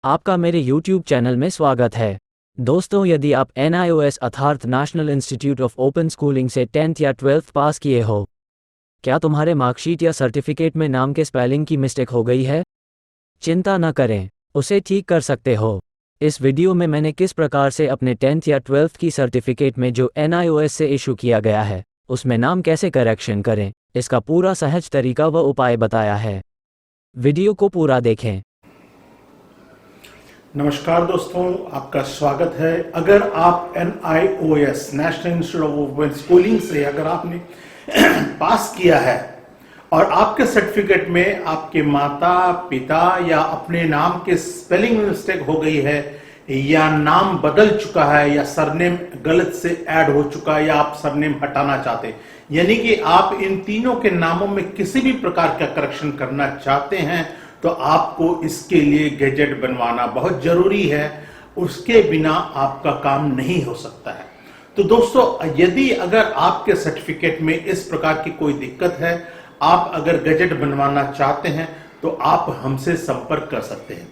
आपका मेरे YouTube channel में स्वागत है। दोस्तों, यदि आप NIOS अर्थात national institute of open schooling से 10th या 12th पास किए हो, क्या तुम्हारे मार्कशीट या सर्टिफिकेट में नाम के स्पेलिंग की मिस्टेक हो गई है? चिंता न करें, उसे ठीक कर सकते हो। इस वीडियो में मैंने किस प्रकार से अपने 10th या 12th की सर्टिफिकेट में जो NIOS से इशू किया गया है, उसमें नाम कैसे करेक्शन करें, इसका पूरा सहज तरीका व उपाय बताया है। वीडियो को पूरा देखें। नमस्कार दोस्तों, आपका स्वागत है। अगर आप NIOS national institute of open schooling से अगर आपने पास किया है और आपके सर्टिफिकेट में आपके माता पिता या अपने नाम के स्पेलिंग में मिस्टेक हो गई है, या नाम बदल चुका है, या सरनेम गलत से ऐड हो चुका है, या आप सरनेम हटाना चाहते हैं, यानी कि आप इन तीनों के नामों में किसी भी प्रकार का करेक्शन करना चाहते हैं, तो आपको इसके लिए गैजेट बनवाना बहुत जरूरी है। उसके बिना आपका काम नहीं हो सकता है। तो दोस्तों, यदि अगर आपके सर्टिफिकेट में इस प्रकार की कोई दिक्कत है, आप अगर गैजेट बनवाना चाहते हैं, तो आप हमसे संपर्क कर सकते हैं।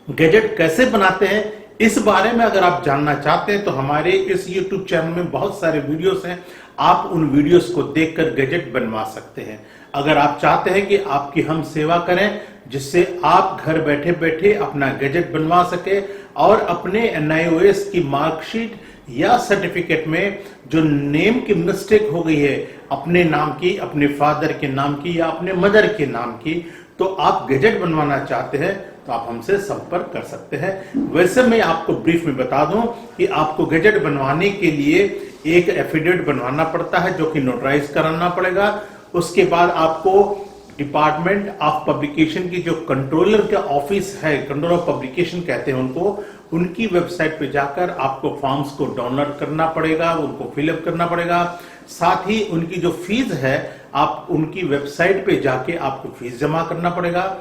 गैजेट कैसे बनाते हैं, इस बारे में अगर आप जानना चाहते हैं, तो हमारे इस YouTube चैनल में बहुत सारे वीडियोस हैं। आप उन वीडियोस को देखकर गैजेट बनवा सकते हैं। अगर आप चाहते हैं कि आपकी हम सेवा करें, जिससे आप घर बैठे बैठे अपना गैजेट बनवा सके और अपने NIOS की मार्कशीट या सर्टिफिकेट में जो नेम की मिस्टेक हो गई है, अपने नाम की, अपने फादर के नाम की या अपने मदर के नाम की, तो आप गैजेट बनवाना चाहते हैं, तो आप हमसे संपर्क कर सकते हैं। वैसे मैं आपको ब्रीफ में बता दूं कि आपको गैजेट बनवाने के लिए एक एफिडेविट बनवाना पड़ता है, जो कि नोटराइज कराना पड़ेगा। उसके बाद आपको डिपार्टमेंट ऑफ पब्लिकेशन की जो कंट्रोलर का ऑफिस है, कंट्रोलर ऑफ पब्लिकेशन कहते हैं उनको, उनकी वेबसाइट पे जाकर आपको फॉर्म्स को डाउनलोड करना पड़ेगा, उनको फिलअप करना पड़ेगा। साथ ही उनकी जो फीस है, आप उनकी वेबसाइट पे जाके आपको फीस जमा करना पड़ेगा।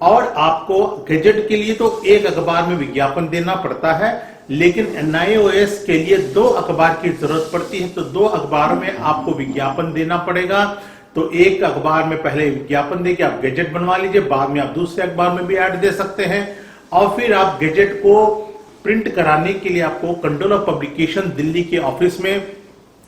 और आपको गैजेट के लिए तो एक अखबार में विज्ञापन देना पड़ता है, लेकिन NIOS के लिए 2 अखबार की जरूरत पड़ती है। तो 2 अखबारों में आपको विज्ञापन देना पड़ेगा। तो एक अखबार में पहले विज्ञापन देके आप गैजेट बनवा लीजिए, बाद में आप दूसरे अखबार में भी ऐड दे सकते हैं। और फिर आप गैजेट को प्रिंट कराने के लिए आपको कंट्रोलर ऑफ पब्लिकेशन दिल्ली के ऑफिस में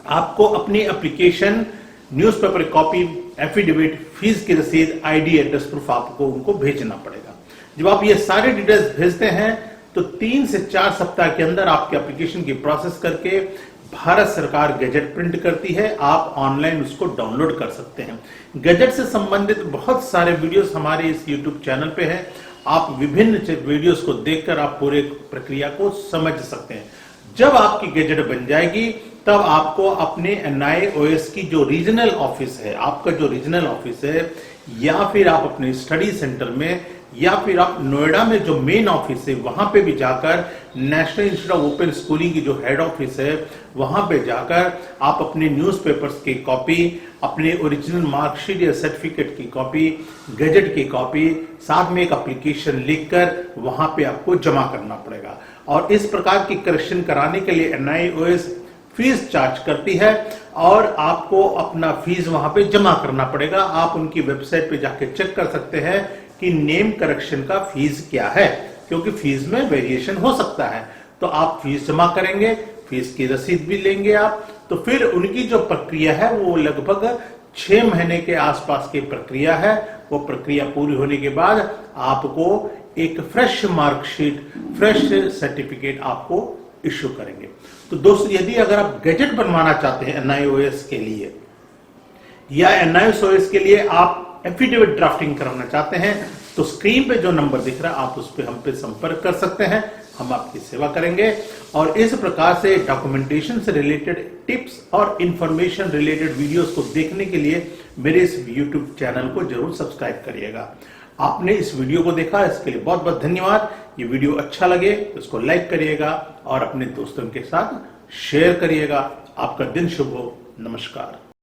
आपको अपनी application, newspaper copy, affidavit, fees की रसीद, ID, एड्रेस प्रूफ आपको उनको भेजना पड़ेगा। जब आप ये सारे डिटेल्स भेजते हैं, तो 3 से 4 सप्ताह के अंदर आपके एप्लीकेशन की प्रोसेस करके भारत सरकार गैजेट प्रिंट करती है। आप ऑनलाइन उसको डाउनलोड कर सकते हैं। गैजेट से संबंधित बहुत सारे वीडियोस हमारे इस YouTube चैनल पे हैं। आप विभिन्न वीडियोस को देखकर आप पूरे प्रक्रिया को समझ सकते हैं। जब आपकी गैजेट बन जाएगी, तब आपको अपने NIOS की जो रीजनल ऑफिस है, आपका जो रीजनल ऑफिस है, या फिर आप अपने स्टडी सेंटर में, या फिर आप नोएडा में जो मेन ऑफिस है, वहां पे भी जाकर national institute of open schooling की जो हेड ऑफिस है, वहां पे जाकर आप अपने न्यूज़पेपर्स की कॉपी, अपने ओरिजिनल मार्कशीट या सर्टिफिकेट की कॉपी, गैजेट की कॉपी, साथ में एक एप्लीकेशन लिखकर वहां पे आपको जमा करना पड़ेगा। और इस प्रकार की करेक्शन कराने के लिए NIOS फीस चार्ज करती है, और आपको अपना फीस वहां पे जमा करना पड़ेगा। आप उनकी वेबसाइट पे जाके चेक कर सकते हैं कि नेम करेक्शन का फीस क्या है, क्योंकि फीस में वेरिएशन हो सकता है। तो आप फीस जमा करेंगे, फीस की रसीद भी लेंगे आप। तो फिर उनकी जो प्रक्रिया है, वो लगभग 6 महीने के आसपास की प्रक्रिया है। वो प्रक्रिया पूरी होने के बाद आपको एक फ्रेश मार्कशीट, फ्रेश सर्टिफिकेट आपको इश्यू करेंगे। तो दोस्तों, यदि अगर आप गैजेट बनवाना चाहते हैं NIOS के लिए, या NIOS के लिए आप एफिडेविट ड्राफ्टिंग कराना चाहते हैं, तो स्क्रीन पे जो नंबर दिख रहा है, आप उस पे हम पे संपर्क कर सकते हैं। हम आपकी सेवा करेंगे। और इस प्रकार से डॉक्यूमेंटेशन से रिलेटेड टिप्स और इंफॉर्मेशन रिलेटेड वीडियोस को देखने के लिए मेरे इस YouTube चैनल को जरूर सब्सक्राइब करिएगा। आपने इस वीडियो को देखा, इसके लिए बहुत बहुत धन्यवाद। ये वीडियो अच्छा लगे तो इसको लाइक करिएगा और अपने दोस्तों के साथ शेयर करिएगा। आपका दिन शुभ हो। नमस्कार।